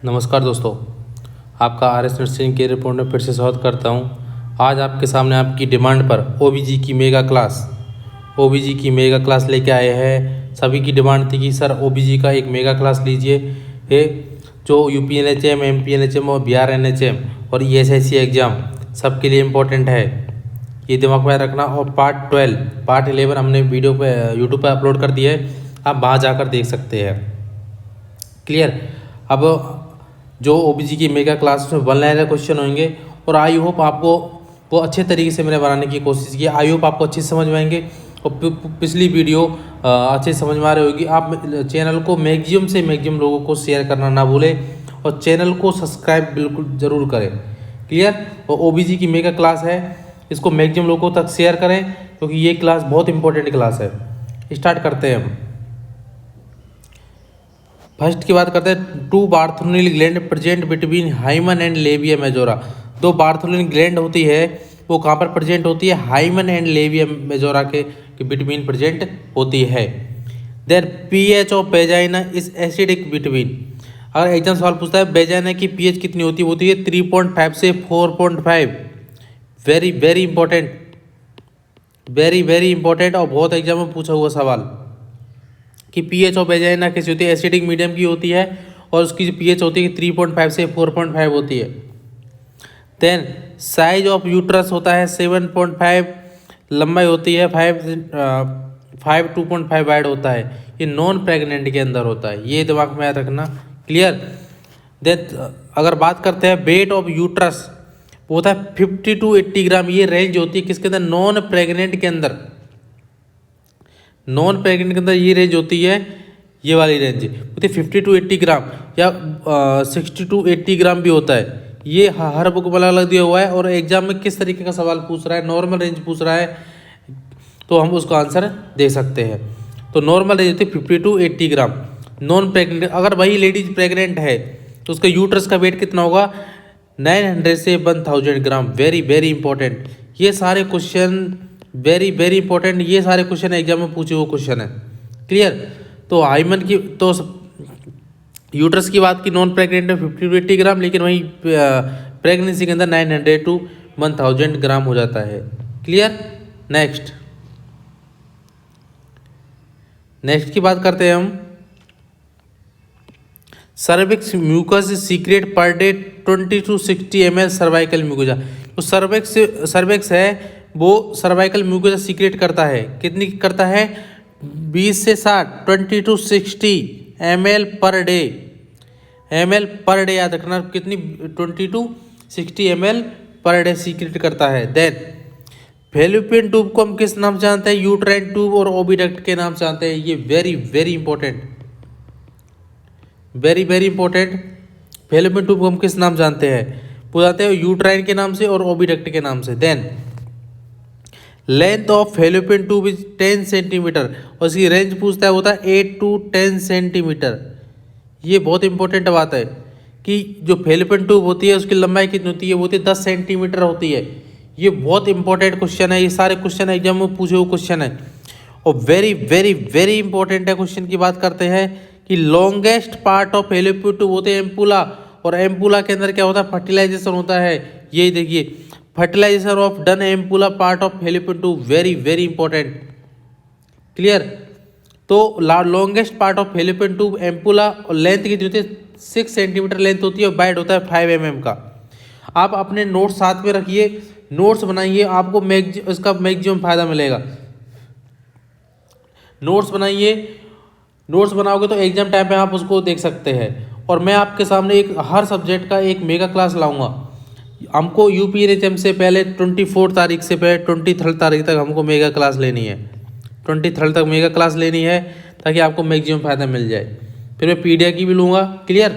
नमस्कार दोस्तों, आपका RS नर्सिंग के रिपोर्ट में फिर से स्वागत करता हूं। आज आपके सामने आपकी डिमांड पर OBG की मेगा क्लास लेके आए हैं। सभी की डिमांड थी कि सर OBG का एक मेगा क्लास लीजिए है जो UPNHM, MPNHM और BRNHM और ESIC एग्ज़ाम सबके लिए इम्पोर्टेंट है, ये दिमाग में रखना। और पार्ट 11 हमने वीडियो पे यूट्यूब पर अपलोड कर दिया है, आप वहाँ जाकर देख सकते हैं। क्लियर। अब जो OBG की मेगा क्लास में 1 लाइनर क्वेश्चन होंगे और आई होप आपको वो अच्छे तरीके से मैंने बनाने की कोशिश की। आई होप आपको अच्छे समझ में आएंगे और पिछली वीडियो अच्छे समझ में आ रही होगी। आप चैनल को मैक्सिमम से मैक्सिमम लोगों को शेयर करना ना भूलें और चैनल को सब्सक्राइब बिल्कुल ज़रूर करें। क्लियर। और OBG की मेगा क्लास है, इसको मैक्सिमम लोगों तक शेयर करें क्योंकि ये क्लास बहुत इंपॉर्टेंट क्लास है। स्टार्ट करते हैं हम। फर्स्ट की बात करते हैं। 2 Bartholin gland present between hymen and labia majora. 2 Bartholin gland होती है, वो कहाँ पर प्रेजेंट होती है? हाइमन एंड लेबिया मेजोरा के बिटवीन प्रेजेंट होती है। There pH of vagina is acidic between. अगर एग्जाम सवाल पूछता है वेजाइना की pH कितनी होती है 3.5 से 4.5। Very very important, very important और बहुत एग्जाम में पूछा हुआ सवाल कि pH ऑफ वेजाइना कैसी होती है? एसिडिक मीडियम की होती है और उसकी जो pH होती है 3.5 से 4.5 होती है। देन साइज ऑफ यूट्रस होता है 7.5, लंबाई होती है 5 2.5 वाइड होता है। ये नॉन प्रेग्नेंट के अंदर होता है, ये दिमाग में याद रखना। क्लियर। देन अगर बात करते हैं वेट ऑफ यूट्रस, वो होता है 50 to 80 ग्राम। ये रेंज होती है किसके अंदर? नॉन प्रेग्नेंट के अंदर। नॉन प्रेग्नेंट के अंदर ये रेंज होती है, ये वाली रेंज होती है 50 to 80 ग्राम या 60 to 80 ग्राम भी होता है। ये हर बुक में अलग दिया हुआ है और एग्जाम में किस तरीके का सवाल पूछ रहा है, नॉर्मल रेंज पूछ रहा है तो हम उसका आंसर दे सकते हैं। तो नॉर्मल रेंज होती है 50 to 80 ग्राम। नॉन प्रेग्नेंट, अगर वही लेडीज प्रेग्नेंट है तो उसका यूट्रस का वेट कितना होगा? 900 से 1000 ग्राम। वेरी इंपॉर्टेंट, ये सारे क्वेश्चन वेरी इंपॉर्टेंट, ये सारे क्वेश्चन एग्जाम में पूछे हुए क्वेश्चन है। क्लियर। तो हाइमन की तो यूट्रस की बात की, नॉन प्रेग्नेंट में 50 to 80 ग्राम, लेकिन वही प्रेगनेंसी के अंदर 900 to 1000 ग्राम हो जाता है। क्लियर। नेक्स्ट की बात करते हैं हम। Cervix mucus secrete per day 20 to 60 ml cervical mucosa. तो सर्विक्स है वो सर्वाइकल म्यूकोजा सीक्रेट करता है, कितनी करता है? 20 से 60, 20 to 60 ml पर डे याद रखना, कितनी? 20 to 60 ml per day secret करता है। देन फेलोपियन ट्यूब को हम किस नाम से जानते हैं? यूट्राइन ट्यूब और ओविडक्ट के नाम से जानते हैं। ये very important, very important. Fallopian tube को हम किस नाम जानते हैं? पूछाते हैं यूट्राइन के नाम से और ओविडक्ट के नाम से। Then length of fallopian tube is 10 centimeter और इसकी रेंज पूछता है होता है 8 to 10 सेंटीमीटर। ये बहुत इंपॉर्टेंट बात है कि जो फेलोपियन ट्यूब होती है उसकी लंबाई कितनी होती है? वो होती है 10 सेंटीमीटर होती है। ये बहुत इंपॉर्टेंट क्वेश्चन है, ये सारे क्वेश्चन एग्जाम में पूछे हुए क्वेश्चन है और वेरी इंपॉर्टेंट है। क्वेश्चन की बात करते हैं कि longest part of fallopian tube होते हैं एम्पुला, और एम्पुला के अंदर क्या होता है? फर्टिलाइजेशन होता है। ये देखिए, fertilization of done ampulla part of fallopian tube, very important. Clear. तो longest part of fallopian tube ampulla, और लेंथ कितनी होती है? 6 सेंटीमीटर लेंथ होती है और वाइड होता है 5 mm का। आप अपने नोट्स साथ में रखिए, नोट्स बनाइए, आपको इसका मैक्सिमम फायदा मिलेगा। नोट्स बनाइए, नोट्स बनाओगे तो एग्जाम टाइम पे आप उसको देख सकते हैं। और मैं आपके सामने हर सब्जेक्ट का एक मेगा क्लास लाऊंगा। हमको UPNHM से पहले 24 तारीख से पहले 23 तारीख तक हमको मेगा क्लास लेनी है। 23 तक मेगा क्लास लेनी है ताकि आपको मैक्सिमम फायदा मिल जाए। फिर मैं पीडिया की भी लूँगा। क्लियर।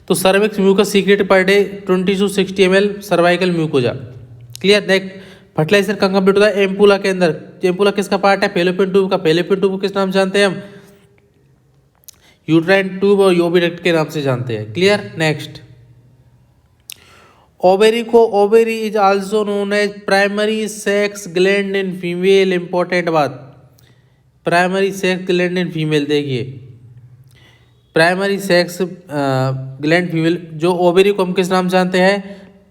तो cervix mucus secrete per day 20 to 60 ml cervical mucosa. Clear. Next fertilizer का कंप्लीट होता है एम्पुला के अंदर। एम्पुला किसका पार्ट है? फेलोपियन ट्यूब का। फेलोपियन ट्यूब को किस नाम जानते हैं हम? यूट्राइन ट्यूब और ओविडक्ट के नाम से जानते हैं। Clear. Next ovary is also known as primary sex gland in female. Important बात, primary sex gland in female. देखिए प्राइमरी सेक्स ग्लैंड फीमेल, जो ओवरी को हम किस नाम से जानते हैं,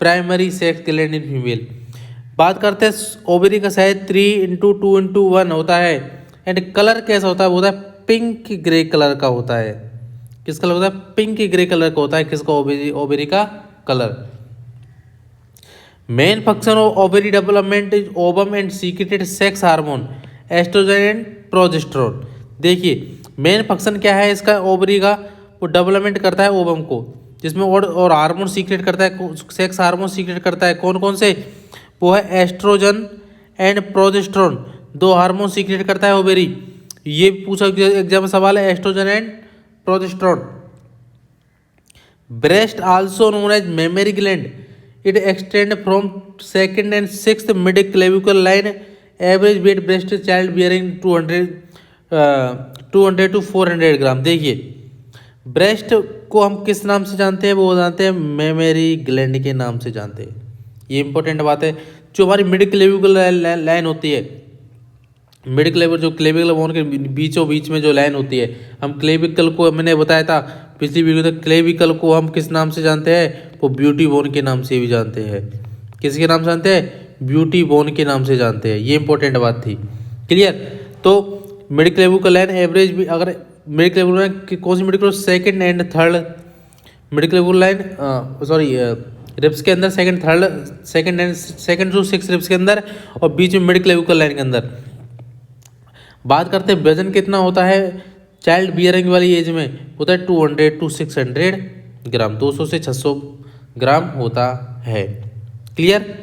primary sex gland in female. बात करते हैं ओवरी का साइज 3x2x1 होता है एंड कलर कैसा होता है, वो होता है पिंक ग्रे कलर का होता है। किस कलर होता है, पिंक ग्रे कलर का होता है किसका, ओवरी का colour. Main function of ovary development is ovum and secreted sex hormone estrogen and progesterone. देखिए मेन फंक्शन क्या है इसका ओवरी का, वो डेवलपमेंट करता है ओवम को, जिसमें और हार्मोन सीक्रेट करता है, सेक्स हार्मोन सीक्रेट करता है। कौन कौन से, वो है एस्ट्रोजन एंड प्रोजेस्टेरोन, दो हार्मोन सीक्रेट करता है ओवरी। ये पूछा एग्जाम में सवाल है, estrogen and progesterone. Breast also known as mammary gland, it extend from second and sixth mid clavicle line, average weight breast child bearing 200 to 400 gram. देखिए breast को हम किस नाम से जानते हैं, वो जानते हैं मेमरी ग्लैंड के नाम से जानते हैं। ये इंपॉर्टेंट बात है। जो हमारी मिड क्लेविकल लाइन होती है, मिड क्लेविकल, जो क्लेविकल बोन के बीचों बीच में जो लाइन होती है, हम क्लेविकल को, मैंने बताया था पिछली वीडियो में, क्लेविकल को हम किस नाम से जानते हैं, वो ब्यूटी बोन के नाम से भी जानते हैं। किसके नाम से जानते हैं, ब्यूटी बोन के नाम से जानते हैं। ये इंपॉर्टेंट बात थी, क्लियर। तो मिड क्लेविकल लाइन एवरेज भी, अगर मिड क्लेविकल लाइन कौन सी mid clavicle, second and third mid clavicle line, sorry ribs के अंदर, second third, second to 6 ribs के अंदर, और बीच में मिड क्लेविकल लाइन के अंदर। बात करते हैं वजन कितना होता है चाइल्ड बियरिंग वाली एज में, होता है 200 to 600 ग्राम, 200 से 600 ग्राम होता है। क्लियर।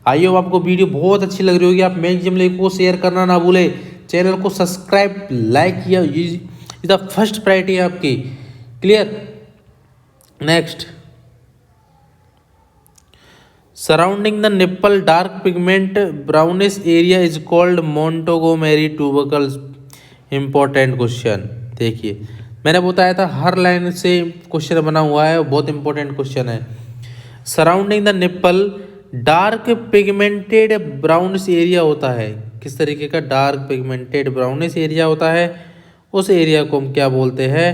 आई होप आपको वीडियो बहुत अच्छी लग रही होगी। आप मैक्सिमम लोगों को शेयर करना ना भूले, चैनल को सब्सक्राइब लाइक किया, इज द फर्स्ट प्रायोरिटी है आपकी। Clear. Next, surrounding the nipple dark pigment brownish area is called Montgomery tubercles. Important question. देखिए मैंने बताया था हर लाइन से क्वेश्चन बना हुआ है, बहुत इंपॉर्टेंट क्वेश्चन है। Surrounding the nipple dark pigmented brownish area होता है, किस तरीके का, डार्क पिगमेंटेड ब्राउनिश एरिया होता है। उस एरिया को हम क्या बोलते हैं,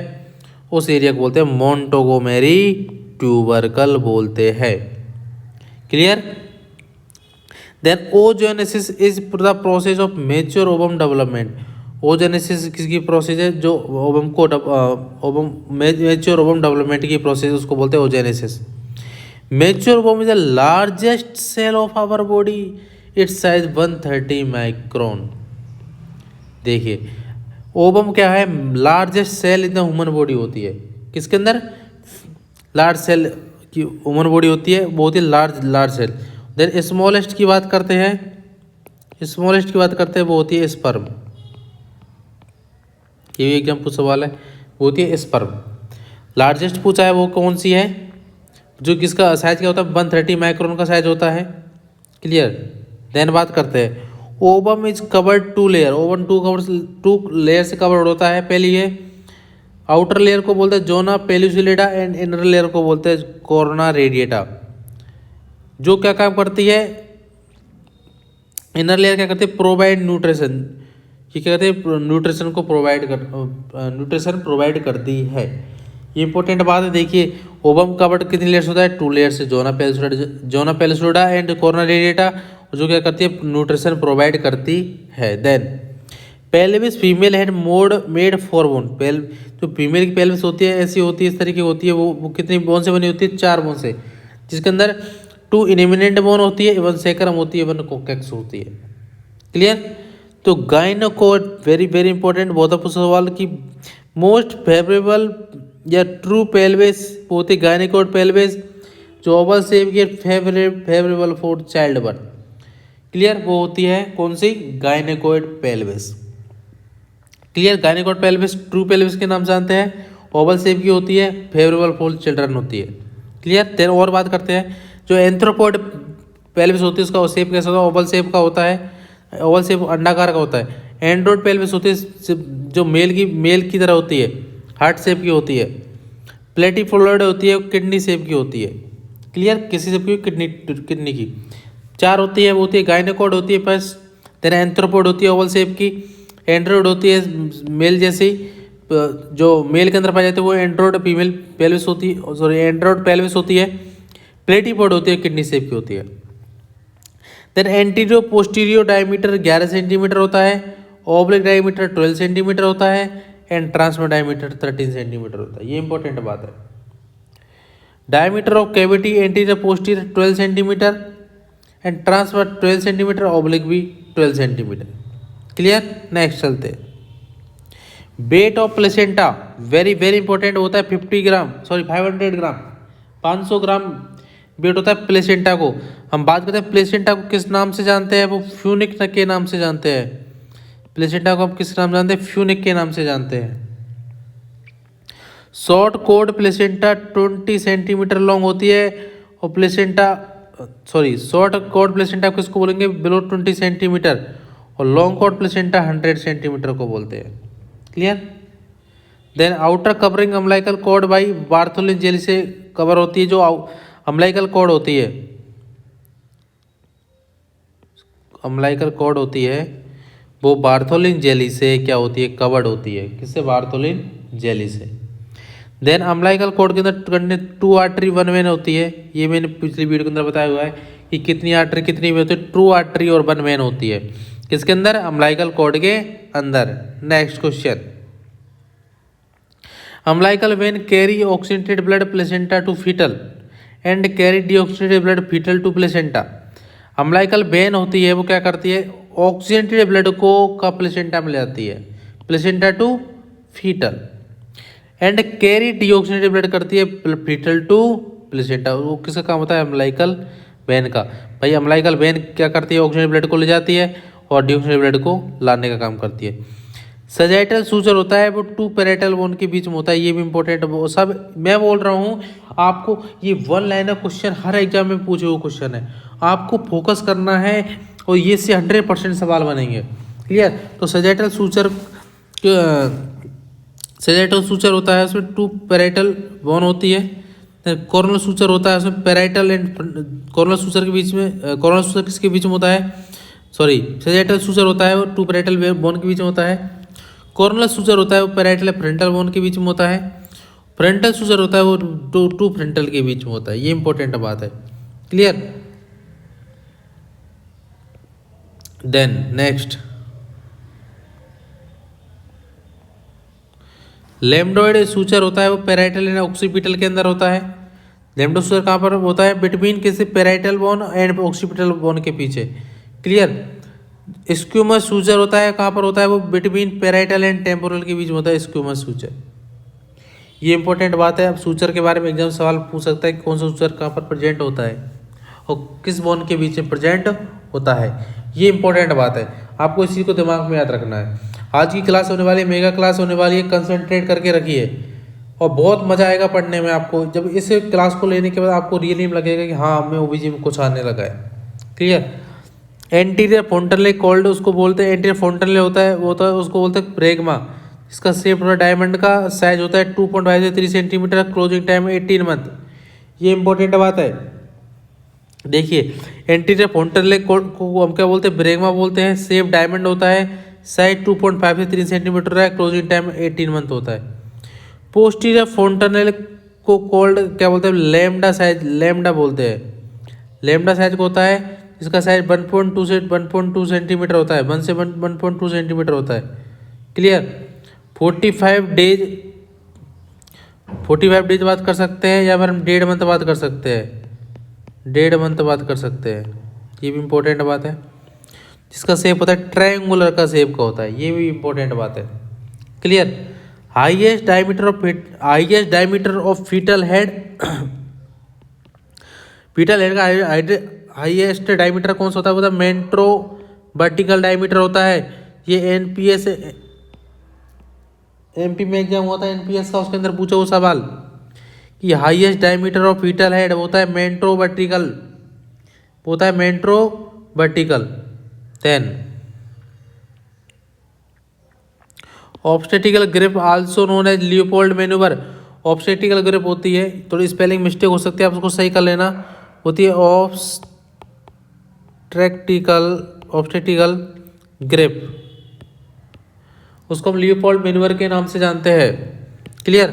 उस एरिया को बोलते हैं मोंटोगोमेरी ट्यूबरकल बोलते हैं। Clear. Then oogenesis is the process of mature ovum development. Oogenesis किसकी प्रोसेस है, जो ओवम को मेच्योर ओवम डेवलपमेंट की प्रोसेस, उसको बोलते हैं oogenesis. Mature ovum is the largest cell of our body, it's size 130 micron. देखिए ओवम क्या है, largest cell in the human body होती है। किसके अंदर, लार्ज सेल की ह्यूमन बॉडी होती है, वो होती है लार्ज सेल। देन स्मॉलेस्ट की बात करते हैं, स्मॉलेस्ट की बात करते हैं, वो होती है स्पर्म। ये भी एकदम कुछ सवाल है, वो होती है स्पर्म। लार्जेस्ट पूछा है वो कौन सी है, जो किसका साइज क्या होता है, 130 माइक्रोन का साइज होता है। क्लियर। देन बात करते हैं, ovum is covered 2 layer, ovum 2 layer से कवर्ड होता है। पहली है आउटर लेयर को बोलते हैं जोना पेलिसुलेटा एंड इनर लेयर को बोलते हैं कोरोना रेडिएटा। जो क्या काम करती है, इनर लेयर क्या करती है, प्रोवाइड न्यूट्रिशन। ये क्या कहते हैं, न्यूट्रिशन प्रोवाइड करती है। ये इंपॉर्टेंट बात है। देखिए ओवम कवर्ड कितनी लेयर्स होता है, 2 लेयर से, zona pellucida and corona radiata, जो क्या करती है, न्यूट्रिशन प्रोवाइड करती है। Then pelvis female head made for bone. जो फीमेल की पेल्विस होती है ऐसी होती है, इस तरीके होती है, वो कितनी बोन से बनी होती है, 4 बोन से, जिसके अंदर 2 इनिमिनेंट बोन होती है, 1 सेक्रम होती है, 1 कोकेक्स होती है। क्लियर। तो गाइनोकोड वेरी वेरी इंपॉर्टेंट, बहुत सवाल की मोस्ट फेवरेबल या ट्रू पेल्विस होती है गाइनोकोड पेल्विस, जो ओवल शेप की favourable for child birth. Clear. वो होती है कौन सी, gynaecoid pelvis. Clear. Gynaecoid pelvis true pelvis के नाम से जानते हैं, ओवल शेप की होती है, फेवरेबल फॉर चिल्ड्रन होती है। क्लियर। देन और बात करते हैं, जो एंथ्रोपोड पेल्विस होती है उसका शेप कैसा होता है, ओवल शेप का होता है, ओवल शेप अंडाकार का होता है। एंड्रोइड पेल्विस होती है जो मेल की तरह होती है, हार्ट शेप की होती है। प्लेटिफोल्ड होती है, किडनी शेप की होती है। क्लियर। किसी शेप की, किडनी की 4 होती है, वो होती है गाइनोकोड होती है फर्स्ट, देन एंथ्रोपोड होती है ओवल शेप की, एंड्रोइड होती है मेल जैसी, जो मेल के अंदर पाई जाती है वो एंड्रोइड फीमेल पेल्विस होती है, सॉरी एंड्रोइड पेल्विस होती है, प्लेटीपोड होती है, किडनी शेप की होती है। देन एंटीरियो पोस्टीरियो डायमीटर 11 सेंटीमीटर होता है, ओब्लिक डायमीटर 12 सेंटीमीटर होता है एंड ट्रांसवर्स डायमीटर 13 सेंटीमीटर होता है। ये इंपॉर्टेंट बात है। Diameter of cavity anterior posterior 12 centimetre and transverse 12 centimetre, oblique भी 12 सेंटीमीटर। क्लियर। नेक्स्ट चलते हैं। Weight of placenta very very important होता है 500 ग्राम 500 ग्राम वेट होता है प्लेसेंटा को। हम बात करते हैं प्लेसेंटा को किस नाम से जानते हैं, वो फ्यूनिक के नाम से जानते हैं। प्लेसेंटा को हम किस नाम जानते हैं, फ्यूनिक के नाम से जानते हैं। Short cord placenta 20 centimetre long होती है और शॉर्ट कोड प्लेसेंटा किसको बोलेंगे, बिलो 20 सेंटीमीटर, और लॉन्ग कोड प्लेसेंटा 100 सेंटीमीटर को बोलते हैं। Clear. Then outer covering umbilical cord by Bartholin jelly से कवर होती है। जो अम्बिलिकल कॉर्ड होती है, अम्बिलिकल कॉर्ड होती है वो बार्थोलिन जेली से क्या होती है, कवर्ड होती है। किससे, बार्थोलिन जेली से। देन अम्बिलिकल कॉर्ड के अंदर 2 आर्टरी 1 वेन होती है। ये मैंने पिछली वीडियो के अंदर बताया हुआ है कि कितनी आर्टरी कितनी वेन होती है। 2 आर्टरी और 1 वेन होती है। किसके अंदर, अम्बिलिकल कॉर्ड के अंदर। Next question. Umbilical vein carry oxygenated blood placenta to foetal and carry deoxygenated blood foetal to placenta. Umbilical vein होती है वो क्या करती है, ऑक्सीडेटेड ब्लड को का प्लेसेंटा में ले जाती है, placenta to foetal, and carry deoxygenated blood करती है फीटल टू प्लेसेंटा। वो किसका काम होता है, अम्बिलिकल वेन का। भाई अम्बिलिकल वेन क्या करती है, ऑक्सीडेटेड ब्लड को ले जाती है और डीऑक्सीडेटेड ब्लड को लाने का काम करती है। सजाइटल सूचर होता है वो 2 पैरेटल बोन के बीच में होता है। ये भी इंपॉर्टेंट, वो सब मैं बोल रहा हूँ आपको। ये 1 लाइनर क्वेश्चन हर एग्जाम में पूछे हुए क्वेश्चन है, आपको फोकस करना है और ये से 100% सवाल बनेंगे। क्लियर। तो सजाइटल सूचर होता है, उसमें 2 पैरेटल बोन होती है। कॉर्नल सूचर होता है, उसमें पैराइटल एंड कॉर्नल सूचर के बीच में, कॉर्नल सूचर किसके बीच में होता है, सॉरी सजाइटल सूचर होता है वो 2 पैरेटल बोन के बीच में होता है। कॉर्नल सूचर होता है वो पैराइटल फ्रंटल बोन के बीच में होता है। फ्रंटल सूचर होता है वो 2 फ्रंटल के बीच में होता है। ये इंपॉर्टेंट बात है। क्लियर। देन नेक्स्ट, लेम्डोइड सूचर होता है वो पैराइटल एंड ऑक्सीपिटल के अंदर होता है। लेम्डो सूचर कहाँ पर होता है, बिटवीन किसी parietal bone and occipital bone के पीछे। क्लियर। स्क्यूमस सूचर होता है कहाँ पर होता है, वो बिटवीन पैराइटल एंड टेम्पोरल के बीच में होता है स्क्यूमस सूचर। ये इंपॉर्टेंट बात है। अब सूचर के बारे में एग्जाम सवाल पूछ सकता है कि कौन सा सूचर कहाँ पर प्रेजेंट होता है और किस बोन के बीच में प्रेजेंट होता है। ये इंपॉर्टेंट बात है, आपको इसी को दिमाग में याद रखना है। आज की क्लास होने वाली है, मेगा क्लास होने वाली है, कंसंट्रेट करके रखिए और बहुत मजा आएगा पढ़ने में आपको। जब इस क्लास को लेने के बाद आपको रियली लगेगा कि हाँ हमें ओबीजी में कुछ आने लगा है। क्लियर। एंटीरियर फोंटनले कॉल्ड उसको बोलते हैं, एंटीरियर फोंटनले होता है वो होता है उसको बोलते हैं ब्रेगमा। इसका शेप होता है डायमंड का, साइज होता है 2.5 से 3 सेंटीमीटर, क्लोजिंग टाइम 18 मंथ। ये इंपॉर्टेंट बात है। देखिए एंटीरियर फोंटनले को हम क्या बोलते हैं, ब्रेगमा बोलते हैं। शेप डायमंड होता है, साइज 2.5 से 3 सेंटीमीटर है, क्लोजिंग टाइम 18 मंथ होता है। पोस्टीरियर फोंटनले को कॉल्ड क्या बोलते हैं, लैम्डा साइज, लैम्डा बोलते हैं। लैम्डा साइज को होता है, इसका साइज 1.2 से 1.2 सेंटीमीटर होता है, 1 से 1.2 सेंटीमीटर होता है। क्लियर। 45 डेज बात कर सकते हैं या फिर हम 1.5 मंथ बात कर सकते हैं, 1.5 मंथ बात कर सकते हैं। ये भी इंपॉर्टेंट बात है। जिसका शेप होता है ट्रायंगुलर का शेप का होता है, ये भी इंपॉर्टेंट बात है। Clear. Highest diameter of fetal head fetal head का हाईएस्ट डायमीटर कौन सा होता है, वो मेंट्रो वर्टिकल डायमीटर होता है। ये एनपीएस एमपी में एग्जाम होता है एनपीएस का, उसके अंदर पूछा वो सवाल कि highest diameter of fetal head होता है मेंट्रो वर्टिकल, होता है mento vertical. Then obstetrical grip also known as Leopold manoeuvre. Obstetrical grip होती है, थोड़ी स्पेलिंग मिस्टेक हो सकती है, आप उसको सही कर लेना, होती है ऑब्स्टेटिकल ग्रिप, उसको हम लियोपोल्ड मैन्यूवर के नाम से जानते हैं। क्लियर।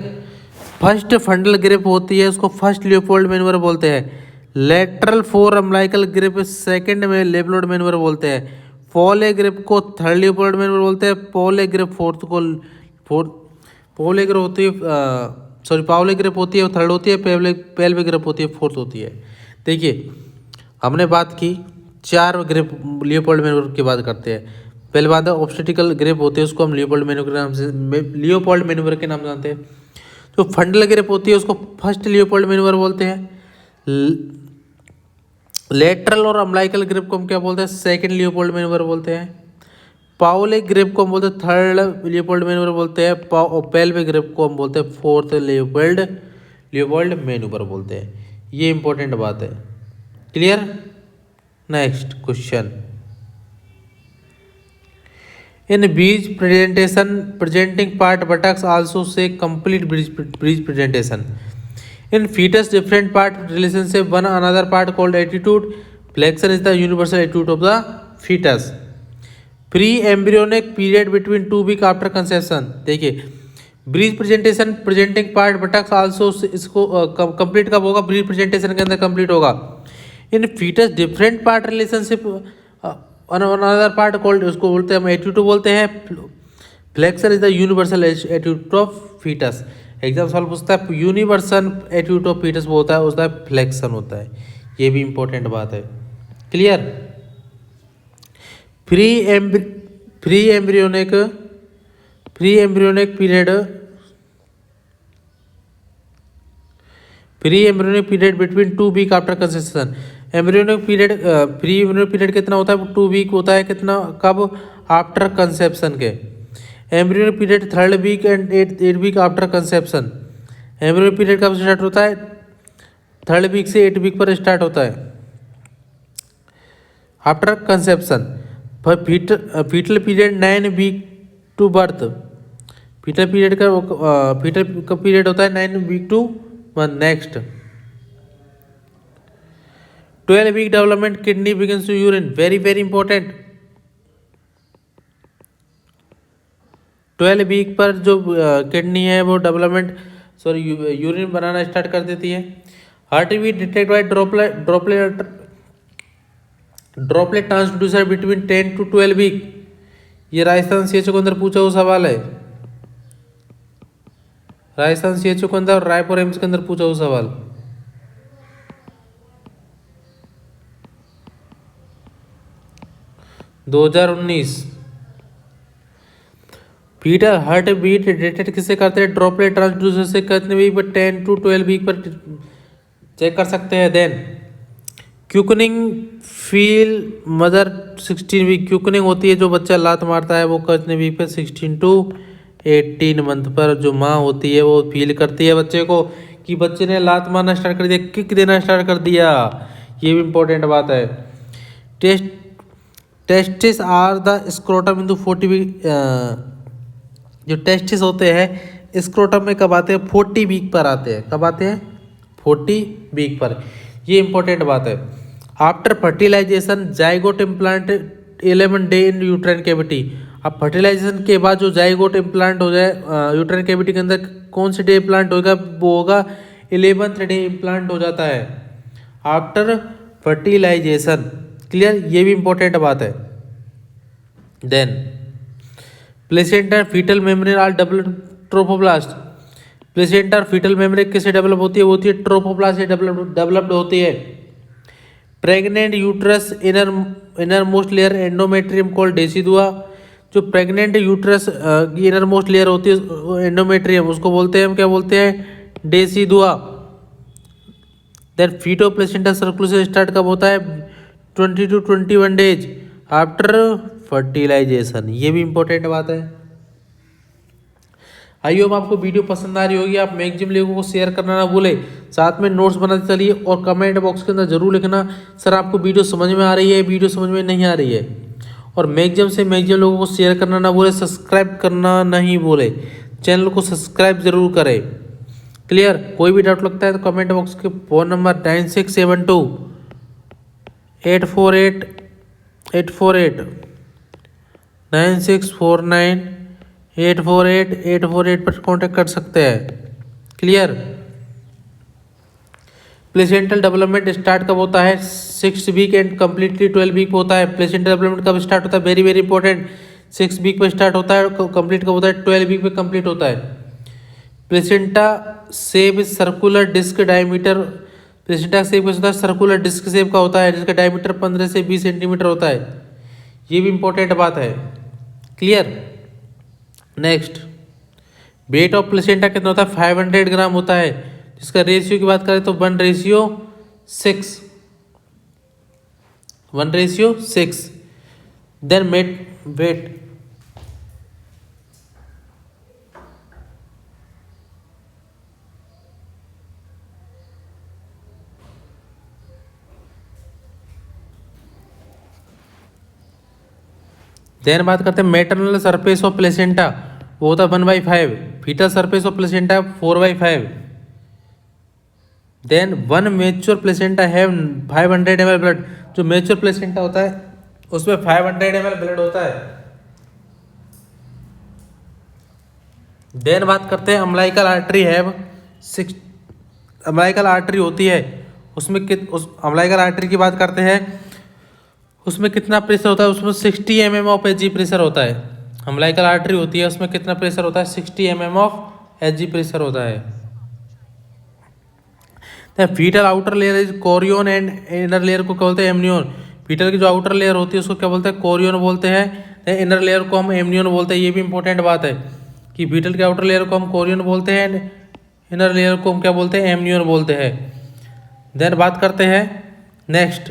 फर्स्ट फंडल ग्रिप होती है उसको फर्स्ट लियोपोल्ड मैन्यूवर बोलते हैं। Lateral four umbilical grip second में लियोपोल्ड मैन्यूवर बोलते हैं। पोले ग्रिप को थर्ड लियोपोल्ड मैन्यूवर बोलते हैं। पोले ग्रिप पोले ग्रिप होती है पावले ग्रिप होती है थर्ड होती है। पेल्वे ग्रिप होती है फोर्थ होती है। देखिए हमने बात की 4 ग्रिप लियोपोल्ड मैन्यूवर की बात करते हैं। पहले बात है ऑब्स्टेटिकल ग्रिप होती है उसको हम लियोपोल्ड मैन्यूवर के नाम से जानते हैं। जो फंडल ग्रिप होती है उसको फर्स्ट लियोपोल्ड मैन्यूवर बोलते हैं। लेटरल और अम्बिलिकल ग्रिप को हम क्या बोलते हैं? सेकंड लियोपोल्ड मैन्यूवर बोलते हैं। पाउले ग्रिप को हम बोलते हैं थर्ड लियोपोल्ड मैन्यूवर बोलते हैं। पेल्वे ग्रिप को हम बोलते हैं फोर्थ लियोपोल्ड मैन्यूवर बोलते हैं। ये इंपॉर्टेंट बात है। Clear. Next question, in bridge presenting part buttocks also say complete breech presentation. In fetus different part relationship one another part called attitude. Flexion is the universal attitude of the fetus. Pre-embryonic period between 2 weeks after conception. देखिए breech presentation presenting part buttocks also इसको complete कब होगा? Breech presentation के अंदर complete होगा। In foetus different part relationship another part called उसको बोलते हैं हम एटीट्यूड बोलते हैं। Flexor is the universal attitude of foetus. Exam solve पूछता है यूनिवर्सल एटीट्यूड ऑफ फीटस वो होता है उसका फ्लेक्शन होता है। ये भी इंपॉर्टेंट बात है। Clear. Pre embryonic period between 2 week after conception. Embryonic period कितना होता है? 2 वीक होता है। कितना कब? आफ्टर कंसेप्शन के। Embryonic period 3rd week and 8 week after conception. Embryonic period कब स्टार्ट होता है? 3rd वीक से 8 वीक पर स्टार्ट होता है after conception. Fetal period 9 week to birth. Fetal का पीरियड होता है 9 week to birth. Next 12 week development kidney begins to urine. Very very important. 12 week पर जो किडनी है वो यूरिन बनाना स्टार्ट कर देती है। Heart beat detect by droplet transducer between 10 to 12 week. ये राजस्थान सीएचओ के अंदर पूछा हुआ सवाल है। राजस्थान सीएचओ के अंदर और रायपुर एम्स के अंदर पूछा हुआ सवाल। फीटल हार्ट बीट डिटेक्ट किससे करते हैं? ड्रॉपलेट ट्रांसड्यूसर से। कितने वीक पर? 10 to 12 वीक पर चेक कर सकते हैं। Then quickening feel mother 16 week. Quickening होती है जो बच्चा लात मारता है वो कितने वीक पर? 16 to 18 मंथ पर जो माँ होती है वो फील करती है बच्चे को कि बच्चे ने लात मारना स्टार्ट कर दिया, किक देना स्टार्ट कर दिया। ये भी इंपॉर्टेंट बात है। Testis are the scrotum in 40 week. जो टेस्टिस होते हैं स्क्रोटम में कब आते हैं? 40 वीक पर आते हैं। कब आते हैं? 40 वीक पर। ये इंपॉर्टेंट बात है। After fertilisation zygote implant 11 day in uterine cavity. अब फर्टिलाइजेशन के बाद जो जाइगोट इम्प्लांट हो जाए यूट्राइन कैविटी के अंदर कौन से डे इम्प्लांट होगा? वो होगा 11th डे इम्प्लांट हो जाता है आफ्टर फर्टिलाइजेशन। क्लियर। ये भी इंपॉर्टेंट बात है। Then placenta fetal membrane are develop trophoblast. Placenta और फीटल मेम्ब्रेन किससे डेवलप होती है? वो होती है ट्रोफोब्लास्ट से डेवलप्ड होती है। Pregnant uterus inner most layer endometrium called decidua. जो प्रेग्नेंट यूट्रस की इनर मोस्ट लेयर होती है एंडोमेट्रियम उसको बोलते हैं हम क्या बोलते हैं? Decidua. Then feto placenta circulation start कब होता है? 20 to 21 डेज आफ्टर फर्टिलाइजेशन। ये भी इंपॉर्टेंट बात है। आई होप आपको वीडियो पसंद आ रही होगी। आप मैगजीम लिंकों को शेयर करना ना भूले, साथ में नोट्स बनाते चलिए और कमेंट बॉक्स के अंदर जरूर लिखना सर आपको वीडियो समझ में आ रही है, वीडियो समझ में नहीं आ रही है। और मैगजीम लोगों को शेयर करना ना भूले, सब्सक्राइब करना नहीं भूले, चैनल को सब्सक्राइब जरूर करें। क्लियर। कोई भी डाउट लगता है तो कमेंट बॉक्स के फ़ोन नंबर 9672 848 9649 848 पर कांटेक्ट कर सकते हैं। क्लियर। प्लेसेंटल डेवलपमेंट स्टार्ट कब होता है? 6 वीक एंड कम्प्लीटली 12 वीक होता है। प्लेसेंटल डेवलपमेंट कब स्टार्ट होता है? Very very important. 6 वीक पे स्टार्ट होता है और कंप्लीट कब होता है? 12 वीक पे कंप्लीट होता है। प्लेसेंटा सेप सर्कुलर डिस्क डायमीटर, प्लेसेंटा सेप होता है सर्कुलर डिस्क सेप का होता है, जिसका डायमीटर 15 से 20 सेंटीमीटर होता है। ये भी इंपॉर्टेंट बात है। Clear. Next, weight of placenta कितना होता है? 500 ग्राम होता है। जिसका रेशियो की बात करें तो 1:6, 1:6। देन वेट, देन बात करते हैं मैटरनल सरफेस ऑफ प्लेसेंटा, वो होता है 1/5। Fetal surface of placenta 4/5। Then one mature placenta have 500 ml blood, जो मेच्योर प्लेसेंटा होता है उसमें 500 ml ब्लड होता है। देन बात करते हैं umbilical artery have 6, umbilical artery होती है उसमें उस अम्लाइकल आर्टरी की बात करते हैं, उसमें कितना प्रेशर होता है? उसमें 60 mm of H G pressure होता है। अम्लाइकल आर्टरी होती है उसमें कितना प्रेशर होता है? 60 mm of H G pressure होता है। Fetal outer layer is chorion and inner layer को क्या बोलते हैं? एमनियन। फीटल की जो आउटर लेयर होती है उसको क्या बोलते हैं? कोरियन बोलते हैं। इनर लेयर को हम एमनियन बोलते हैं। ये भी इंपॉर्टेंट बात है कि फीटल के आउटर लेयर को हम कोरियन बोलते हैं, इनर लेयर को हम क्या बोलते हैं? एमनियन बोलते हैं। देन बात करते हैं नेक्स्ट,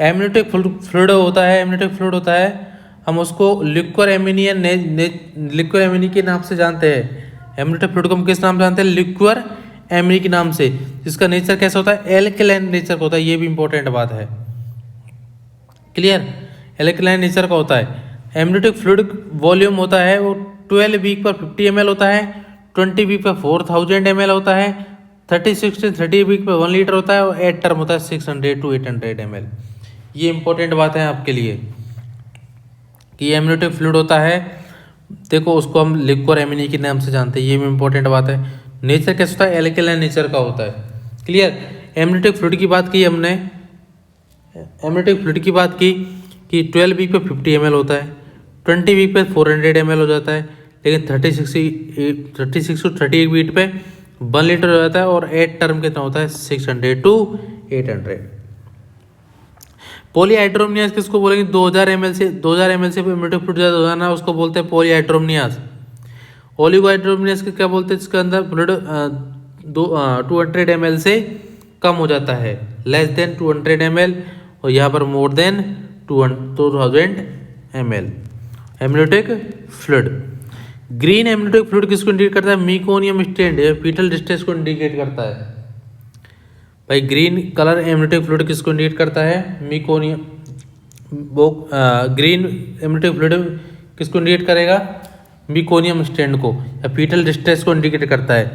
एमनियोटिक फ्लूइड होता है। एमनियोटिक फ्लूइड होता है, हम उसको लिक्विड एमिनी के नाम से जानते हैं। एमनियोटिक फ्लूइड को हम किस नाम से जानते हैं? लिक्विड एमिनी के नाम से, जिसका नेचर कैसा होता है? एल्कलाइन नेचर का होता है। ये भी इंपॉर्टेंट बात है। क्लियर। एल्कलाइन नेचर का होता है। एमनियोटिक फ्लूइड वॉल्यूम होता है वो 12 वीक पर 50 ml होता है, 20 वीक पर 4000 ml होता है, 30 वीक पर 1 लीटर होता है और 8 टर्म होता है 600 to 800 ml। ये इंपॉर्टेंट बात है आपके लिए कि एमनियोटिक फ्लूइड होता है, देखो उसको हम लिक्विड एमिनी के नाम से जानते हैं। ये भी इंपॉर्टेंट बात है। नेचर कैसा होता है? एल्कलाइन नेचर का होता है। क्लियर। एमनियोटिक फ्लूइड की बात की हमने, एमनियोटिक फ्लूइड की बात की कि 12 वीक पे 50 ml होता है, 20 वीक पे 400 ml हो जाता है, लेकिन 36 to 38 वीक पे 1 लीटर हो जाता है और 8 टर्म कितना होता है? 600 to 800। पॉलीहाइड्रोमनियास किसको बोलेंगे? 2000 ml से एमनियोटिक फ्लूइड ज़्यादा हो जाना उसको बोलते हैं पॉलीहाइड्रोमनियास। ओलिगोहाइड्रोमनियास के क्या बोलते हैं? जिसके अंदर फ्लूइड 200 ml से कम हो जाता है, लेस देन 200 ml, और यहाँ पर more than 2000 ml amniotic fluid. Green amniotic fluid किसको इंडिकेट करता है? मीकोनियम स्टेंड या फीटल डिस्ट्रेस को इंडिकेट करता है। भाई ग्रीन कलर एमनियोटिक फ्लूइड किसको इंडिकेट करता है? मीकोनियम। वो ग्रीन एमनियोटिक फ्लूइड किसको इंडिकेट करेगा? मीकोनियम स्टेंड को या फीटल डिस्ट्रेस को इंडिकेट करता है।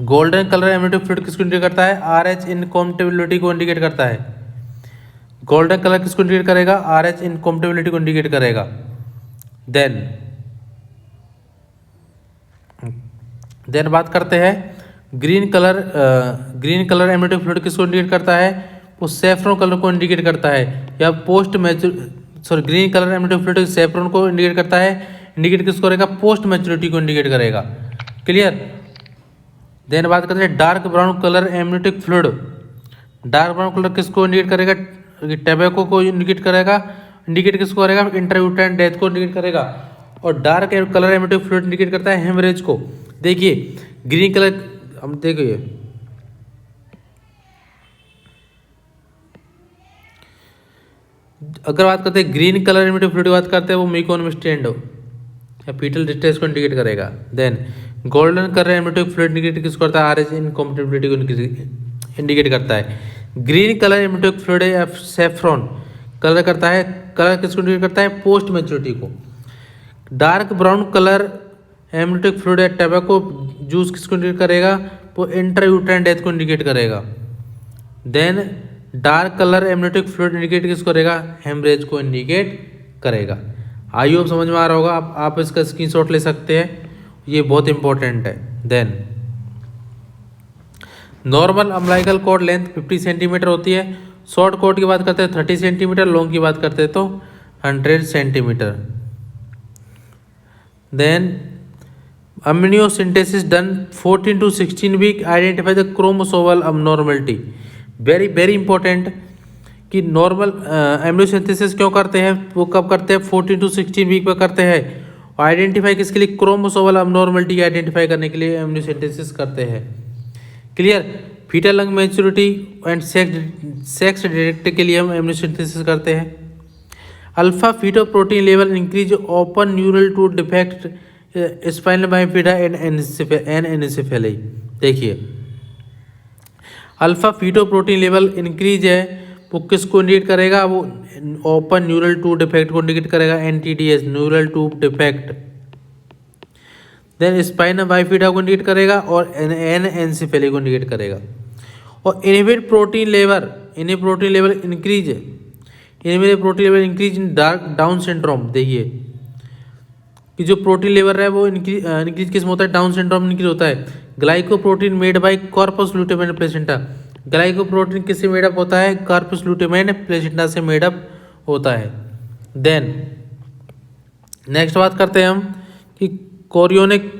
गोल्डन कलर एमनियोटिक फ्लूइड किसको इंडिकेट करता है? RH इनकॉम्पेटिबिलिटी को इंडिकेट करता है। गोल्डन कलर किसको इंडिकेट करेगा? RH इनकॉम्पेटिबिलिटी को इंडिकेट करेगा। देन बात करते हैं ग्रीन कलर एमनियोटिक फ्लूइड किसको इंडिकेट करता है? वो सेफ्रॉन कलर को इंडिकेट करता है या green colour amniotic fluid saffron को इंडिकेट करता है। इंडिकेट किसको करेगा? पोस्ट मैच्योरिटी को इंडिकेट करेगा। क्लियर। देन बात करते हैं dark brown colour amniotic fluid. Dark brown colour किसको इंडिकेट करेगा? टैबेको को इंडिकेट करेगा। इंडिकेट किसको करेगा? इंट्रायूटेराइन डेथ को इंडिकेट करेगा। और dark colour amniotic fluid indicate करता है हेमरेज को। देखिए ग्रीन कलर, हम देखिए अगर बात करते हैं ग्रीन कलर एमनियोटिक फ्लूइड की बात करते हैं, वो मीकोनियम स्टेंड हो या फीटल डिस्ट्रेस को इंडिकेट करेगा। Then golden colour amniotic fluid indicate किसको करता है? RH इनकॉम्पेटिबिलिटी को इंडिकेट करता है। ग्रीन कलर एमनियोटिक फ्लूइड या सेफ्रॉन कलर करता है, कलर किसको इंडिकेट करता है? पोस्ट मैच्योरिटी को। Dark brown colour amniotic fluid या टैबेको जूस किसको इंडिकेट करेगा? वो इंट्रायूटेराइन डेथ को इंडिकेट करेगा। Then dark colour amniotic fluid indicate किसको करेगा? हेमरेज को इंडिकेट करेगा। आई होप समझ में आ रहा होगा, आप इसका स्क्रीनशॉट ले सकते हैं, ये बहुत इंपॉर्टेंट है। Then normal umbilical cord length 50 centimetre होती है। शॉर्ट कॉर्ड की बात करते हैं 30 सेंटीमीटर, लॉन्ग की बात करते हैं तो 100 centimetre. Then amniocentesis done 14 to 16 week, identify the chromosomal abnormality। Very very important कि नॉर्मल एम्नियोसेंथेसिस क्यों करते हैं, वो कब करते हैं, 14 to 16 वीक पे करते हैं। और आइडेंटिफाई किसके लिए, क्रोमोसोमल अबनॉर्मलिटी आइडेंटिफाई करने के लिए एम्नियोसेंथेसिस करते हैं। Clear. Foetal lung maturity and sex detect के लिए हम एम्नियोसेंथेसिस करते हैं। Alpha feto protein level increase open neural tube defect spinal bifida and anencephaly. देखिए alpha feto protein level increase है, वो किसको इंडिकेट करेगा, वो ओपन न्यूरल टू डिफेक्ट को इंडिकेट करेगा, NTDs neural tube defect. Then spinal bifida को indicate करेगा और एनएनसेफेली को इंडिकेट करेगा। और इनहिबिट प्रोटीन लेवल इंक्रीज इन डाउन सिंड्रोम। देखिए कि जो प्रोटीन लेवल है वो इंक्रीज किस में होता है, डाउन सिंड्रोम इंक्रीज होता है। Glycoprotein made by corpus luteum placenta. Glycoprotein किससे मेडअप होता है, कॉर्पस लुटेम प्लेसेंटा से मेडअप होता है। देन नेक्स्ट बात करते हैं हम कि chorionic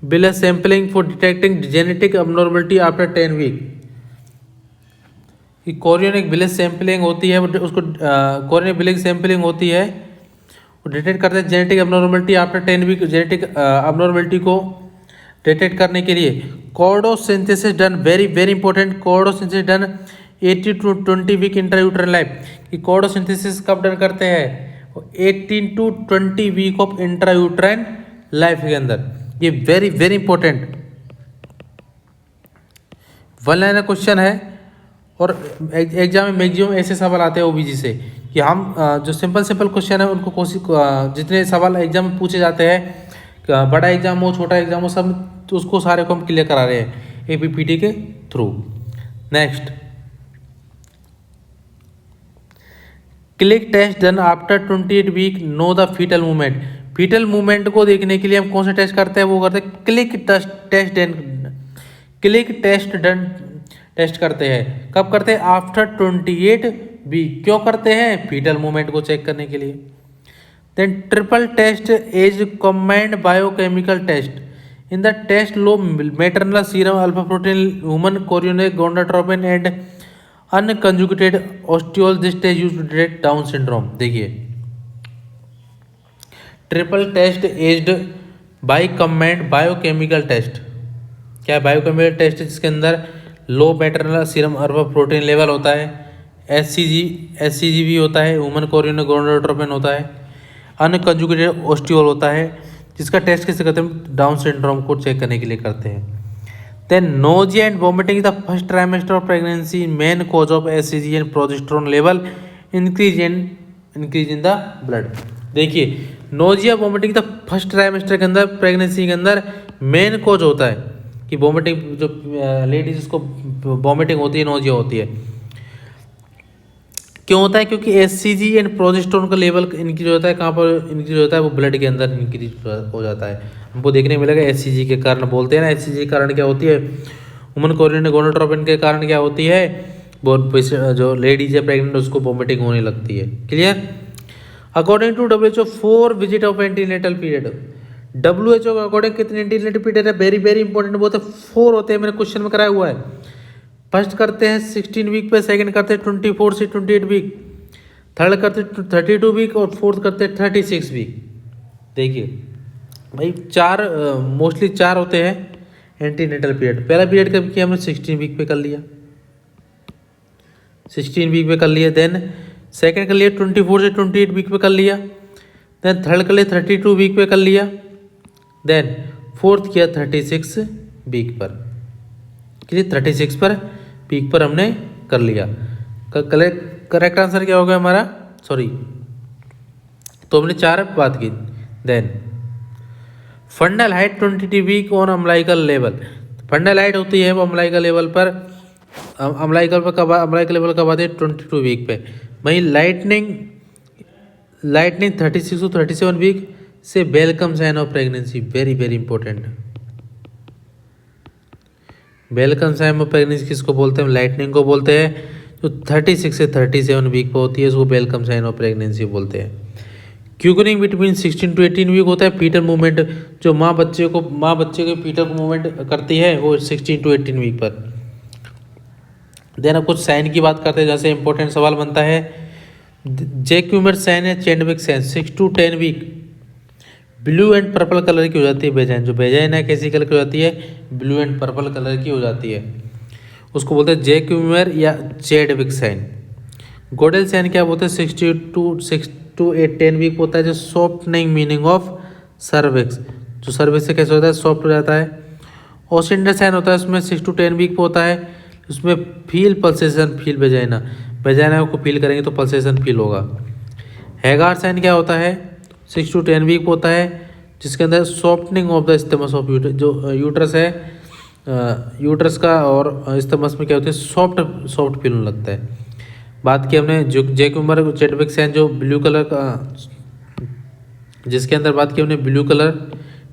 villus sampling for detecting genetic abnormality after 10 week. कि कोरियोनिक बिलस सैंपलिंग होती है, उसको कोरियोनिक बिलस सैंपलिंग होती है, वो डिटेक्ट करते हैं genetic abnormality after 10 week. Genetic abnormality को डिटेक्ट करने के लिए cordocentesis done, very very important, cordocentesis done 18 to 20 week intrauterine life. कि कॉर्डोसिंथेसिस कब डन करते हैं, 18 to 20 week of intrauterine life के अंदर। ये very very important one liner question है, और एग्जाम में मैक्सिमम ऐसे सवाल आते हैं ओबीजी से कि हम जो सिंपल क्वेश्चन है उनको कोशिश, जितने सवाल एग्जाम में पूछे जाते हैं, बड़ा एग्जाम हो छोटा एग्जाम हो, सब तो उसको सारे को हम क्लियर करा रहे हैं एपीपीटी के थ्रू। Next click test done after 28 week, know the fetal movement. Fetal movement को देखने के लिए हम कौन सा टेस्ट करते हैं, वो करते हैं क्लिक टेस्ट करते हैं। कब करते हैं, आफ्टर 28 वीक। क्यों करते हैं, फीटल मूवमेंट को चेक करने के लिए। Then triple test is combined biochemical test. In the test low maternal serum alpha protein human chorionic gonadotropin and unconjugated oestriol, this test used to detect Down syndrome. देखिए triple test aged by combined biochemical test. क्या है biochemical test, जिसके अंदर low maternal serum alpha protein level होता है, SCG भी होता है, ह्यूमन कोरियोनिक गोनाडोट्रोपिन होता है, अनकंजुगेटेड ऑस्टियोल होता है, जिसका टेस्ट किसे करते हैं, डाउन सिंड्रोम को चेक करने के लिए करते हैं। Then nausea and vomiting the first trimester of pregnancy, main cause of HCG and progesterone level increase in the blood. देखिए nausea vomiting the first trimester के अंदर, प्रेगनेंसी के अंदर मेन कॉज होता है कि वोमिटिंग, जो लेडीज उसको वोमिटिंग होती है, नोजिया होती है। क्यों होता है, क्योंकि एससीजी एंड प्रोजेस्टेरोन का लेवल इंक्रीज होता है। कहाँ पर इंक्रीज होता है, वो ब्लड के अंदर इंक्रीज हो जाता है। हमको देखने मिलेगा एससीजी के कारण, बोलते हैं ना एससीजी के कारण क्या होती है, ह्यूमन कोरियोनिक गोनाडोट्रोपिन के कारण क्या होती है, वो जो लेडीज है प्रेग्नेंट उसको वोमिटिंग होने लगती है। Clear. According to WHO 4 visit of antenatal period. WHO के अकॉर्डिंग कितने एंटीनेटल पीरियड है, वेरी वेरी इंपॉर्टेंट, बहुत 4 होते हैं, मैंने क्वेश्चन में कराया हुआ है। फर्स्ट करते हैं 16 वीक पे, सेकंड करते हैं 24 से 28 वीक, थर्ड करते हैं 32 वीक और फोर्थ करते हैं 36 वीक। देखिए भाई मोस्टली चार होते हैं एंटीनेटल पीरियड। पहला पीरियड कब किया हमने, 16 वीक पे कर लिया, 16 वीक पे कर लिया। देन सेकंड कर लिया 24 से 28 वीक पे कर लिया। देन थर्ड कर लिया 32 वीक पे कर लिया। देन फोर्थ किया 36 वीक पर। क्लियर, 36 पर वीक पर हमने कर लिया। करेक्ट आंसर क्या होगा हमारा, सॉरी, तो हमने 4 बात की। Then fundal height 22 week on umbilical level. Fundal height होती है वो अम्लाइकल लेवल पर, अम्लाइकल लेवल कब आती है, 22 वीक पे। वहीं लाइटनिंग लाइटनिंग 36 to 37 वीक से welcome sign of pregnancy, very very important. Welcome sign of pregnancy किसको बोलते हैं? लाइटनिंग को बोलते हैं। जो 36 से 37 वीक पर होती है उसको वेलकम साइन ऑफ प्रेगनेंसी बोलते हैं। क्यूकनिंग बिटवीन 16 to 18 वीक होता है। पीटर मूवमेंट, जो माँ बच्चे के पीटर को मूवमेंट करती है वो 16 to 18 वीक पर। देन अब कुछ साइन की बात करते हैं, जैसे इंपॉर्टेंट सवाल बनता है जैक्यूमर साइन है Chadwick sign 6 to 10 week blue and purple colour की हो जाती है बेजाइन। जो बेजाइन है कैसी कलर की हो जाती है? ब्लू एंड पर्पल कलर की हो जाती है, उसको बोलते हैं जैक्यूमर या चैडविक साइन। गोडेल साइन क्या बोलते हैं? 6 to 10 वीक होता है, जो सॉफ्टनिंग मीनिंग ऑफ सर्विक्स, जो सर्विक्स से कैसे होता है? सॉफ्ट हो जाता है। ओसिंडर साइन होता है उसमें 6 to 10 वीक पे होता है, उसमें फील पल्सेशन फील बेजाइना को फील करेंगे तो पल्सेशन फील होगा। हैगार साइन क्या होता है? 6 to 10 वीक होता है, जिसके अंदर softening of the isthmus of uterus, जो यूटरस है यूटरस का और स्टमस में क्या होती है? सॉफ्ट फील होने लगता है। बात की हमने जो जैक्यूमर चैडविक साइन जो ब्लू कलर का, जिसके अंदर बात की हमने ब्लू कलर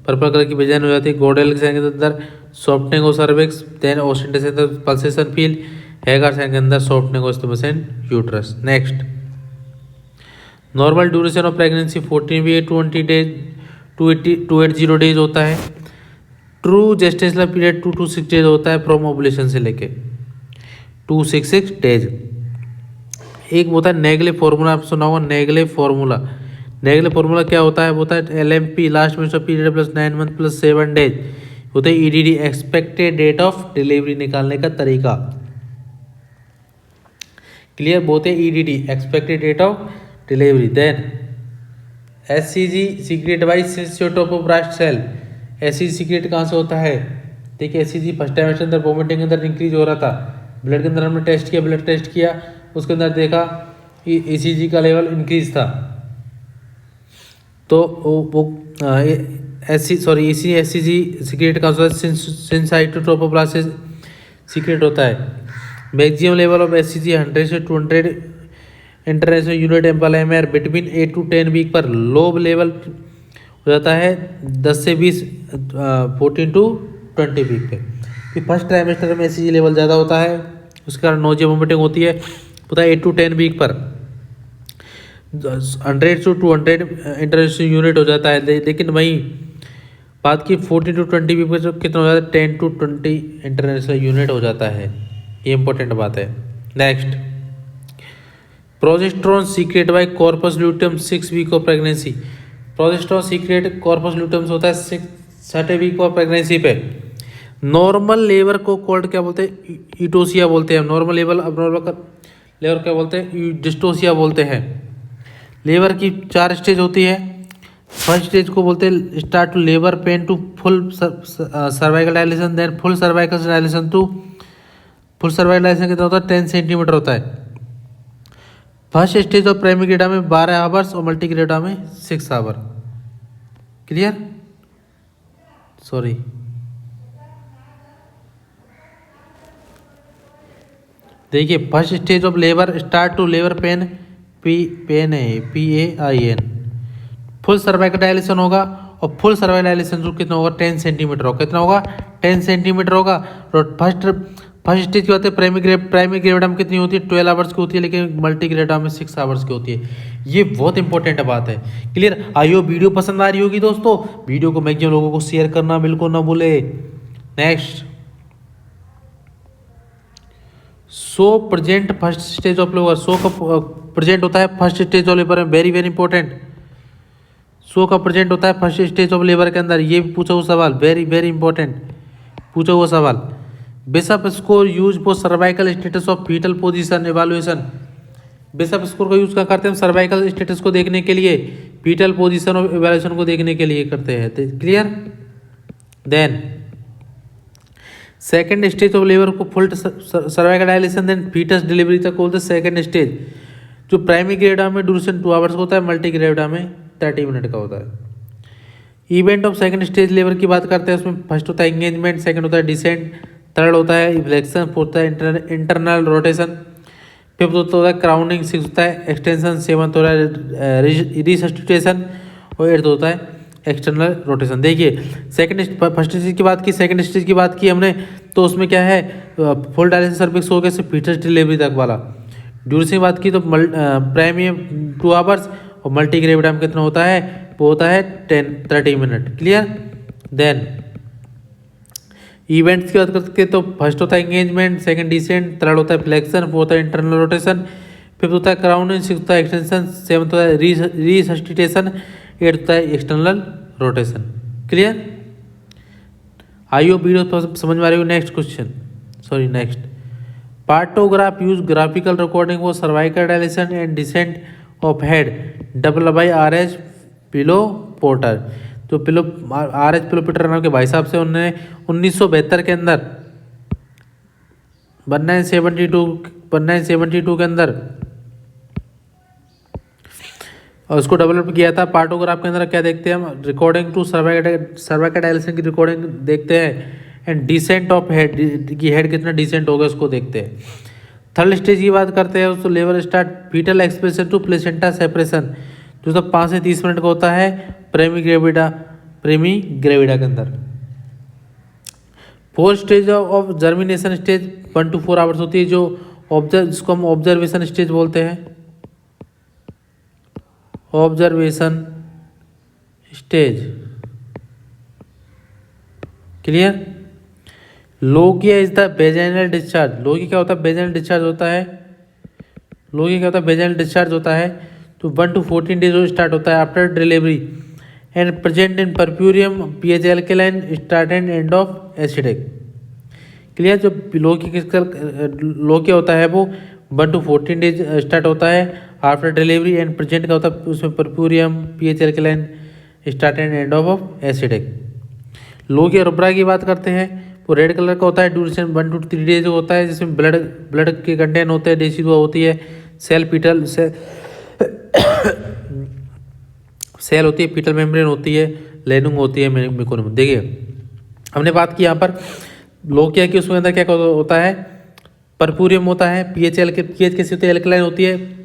पर्पल कलर की बेजाइन हो जाती है। गोडेल साइन के अंदर softening of cervix, then Osiander के अंदर पल्सेशन फील, हैगार साइन के अंदर softening of isthmus and uterus. Next, normal duration of pregnancy 14 week 20 days 280 days होता है। True gestational period 2 to 6 days होता है फ्रॉम ओवुलेशन से लेके 266 डेज। एक होता है नेगले फॉर्मूला, आप सुना होगा नेगले फॉर्मूला। नेगले फॉर्मूला क्या होता है? वो होता है LMP last menstrual period plus 9 month plus 7 days होते हैं। EDD expected date of delivery निकालने का तरीका। क्लियर? बोलते हैं EDD expected date of delivery. Then SCG secrete by syncytiotrophoblast cell. SCG secrete कहाँ से होता है? देखिए SCG फर्स्ट टाइम के अंदर वोमिटिंग के अंदर इंक्रीज हो रहा था, ब्लड के अंदर हमने टेस्ट किया, ब्लड टेस्ट किया, उसके अंदर देखा कि ECG का लेवल इंक्रीज था, तो वो SCG सीक्रेट कहाँ से होता है? सिंसाइटोटोपोब्लास्ट से सीक्रेट होता है। मैक्सिमम लेवल ऑफ SCG 100 से 200 international unit ample between 8 to 10 week पर। लो लेवल हो जाता है 10 से 20 14 to 20 वीक पे। फिर फर्स्ट ट्राइमेस्टर में SCG लेवल ज़्यादा होता है, उसके कारण नोजिया वोमिटिंग होती है, पता है 8 to 10 वीक पर 100 to 200 इंटरनेशनल यूनिट हो जाता है। लेकिन वहीं बात की 14 to 20 वीक पर कितना हो जाता है? 10 to 20 इंटरनेशनल यूनिट हो जाता है। ये इंपॉर्टेंट बात है। Next, progesterone secrete by corpus luteum 6 week of pregnancy. Progesterone secrete corpus luteum से होता है 6 वीक ऑफ प्रेगनेंसी पे। नॉर्मल लेबर को कोल्ड क्या बोलते हैं? यूटोसिया बोलते हैं। नॉर्मल लेवल अबनॉर्मल लेबर क्या बोलते हैं? डिस्टोसिया बोलते हैं। लेबर की 4 स्टेज होती है। फर्स्ट स्टेज को बोलते हैं start to labour pain to full cervical dilation, then full cervical dilation to full cervical dilation कितना होता है? 10 सेंटीमीटर होता है। First stage of primary gravida में 12 आवर्स और मल्टी ग्रेडा में 6 आवर। क्लियर? सॉरी, देखिए first stage of labour start to labour pain PAIN full cervical dilation होगा, और फुल सर्वाइकल डायलेशन जो कितना होगा? 10 सेंटीमीटर होगा। कितना होगा? 10 सेंटीमीटर होगा। और फर्स्ट स्टेज की बात है प्राइमरी ग्रेविडा में कितनी होती है? 12 आवर्स की होती है, लेकिन मल्टी ग्रेविडा में 6 आवर्स की होती है। ये बहुत इंपॉर्टेंट बात है। क्लियर? आइयो वीडियो पसंद आ रही होगी दोस्तों, वीडियो को मैक्सिमम लोगों को शेयर करना बिल्कुल ना भूले। Next, show present first stage of labour. Show का प्रेजेंट होता है फर्स्ट स्टेज ऑफ लेबर में, वेरी वेरी इंपॉर्टेंट। सो का प्रेजेंट होता है फर्स्ट स्टेज ऑफ लेबर के अंदर। ये भी पूछा हुआ सवाल, वेरी वेरी इंपॉर्टेंट पूछा हुआ सवाल। Bishop score use for cervical status of fetal position evaluation. Bishop score का यूज क्या करते हैं? हम सर्वाइकल स्टेटस को देखने के लिए, फीटल पोजीशन ऑफ एवालुएशन को देखने के लिए करते हैं। Clear? Then second stage of labour को full cervical dilation then fetus delivery तक बोलते हैं सेकेंड स्टेज। जो प्राइमरी ग्रेविडा में ड्यूरेशन 2 आवर्स का होता है, मल्टी ग्रेविडा में 30 मिनट का होता है। Event of second stage labour की बात करते हैं, उसमें फर्स्ट होता है एंगेजमेंट, सेकंड होता है डिसेंट, थर्ड होता है इफ्लेक्शन, फोर्थ होता है इंटरनल रोटेशन, फिफ्थ होता है क्राउनिंग, सिक्स होता है एक्सटेंशन, सेवंथ होता है रिसस्टिटेशन और एट्थ होता है एक्सटर्नल रोटेशन। देखिए फर्स्ट स्टेज की बात की, सेकंड स्टेज की बात की हमने, तो उसमें क्या है फुल डायलिसिस सर्विक्स हो गया सिर्फ फीटस डिलीवरी तक वाला। ड्यूरेशन की बात की तो प्राइम 2 आवर्स और मल्टी ग्रेविडम कितना होता है, वो होता है 30 मिनट। क्लियर। देन इवेंट्स की बात करते हैं तो फर्स्ट होता है एंगेजमेंट, सेकंड डिसेंट, थर्ड होता है फ्लेक्शन, फोर्थ होता है इंटरनल रोटेशन, फिफ्थ होता है क्राउनिंग, सिक्स्थ होता है एक्सटेंशन, सेवंथ होता है रिसस्टिटेशन, एट्थ होता है external rotation. Clear. I hope video समझ में आ रही हो। Next question, sorry next partograph use graphical recording for cervical dilation and descent of head double by RH pillow porter. जो पिलो RH पिलो पोर्टर नाम के भाई साहब से उन्होंने 1972 के अंदर 1972 के अंदर और उसको डेवलप किया था। पार्टोग्राफ के अंदर क्या देखते हैं हम, रिकॉर्डिंग टू सर्वाइकल डायलेशन की रिकॉर्डिंग देखते हैं एंड डिसेंट ऑफ हेड की हेड कितना डिसेंट होगा उसको देखते हैं। थर्ड स्टेज की बात करते हैं उसको level start fetal expression to placenta separation, जो सब 5 से 30 मिनट का होता है प्रेमी ग्रेविडा के अंदर। Fourth stage of germination stage 1 to 4 hours होती है, जिसको हम ऑब्जर्वेशन स्टेज बोलते हैं। Observation stage. Clear. Logia is the vaginal discharge. लोगी क्या होता है, वेजाइनल डिस्चार्ज होता है। लोगी क्या होता है, वेजाइनल डिस्चार्ज होता है। तो 1 to 14 डेज स्टार्ट होता है after delivery and present in puerperium pH alkaline start and end of acidic. Clear. जो लोगिया होता है वो 1 to 14 डेज स्टार्ट होता है आफ्टर डिलीवरी एंड प्रेजेंट का होता है उसमें puerperium pH alkaline start and end of acidic. Logia rubra की बात करते हैं, वो रेड कलर का होता है, ड्यूरेशन 1 to 3 डेज होता है, जिसमें ब्लड के कंटेंट होते हैं, डेसीडुआ होती है, सेल होती है, पीटल मेम्ब्रेन होती है, लेनुंग होती है, मेकोनियम। देखिए हमने बात की यहाँ पर लोगिया की, उसके अंदर क्या होता है, परप्यूरियम होता है, pH कैसी होती है, एल्कलाइन होती है,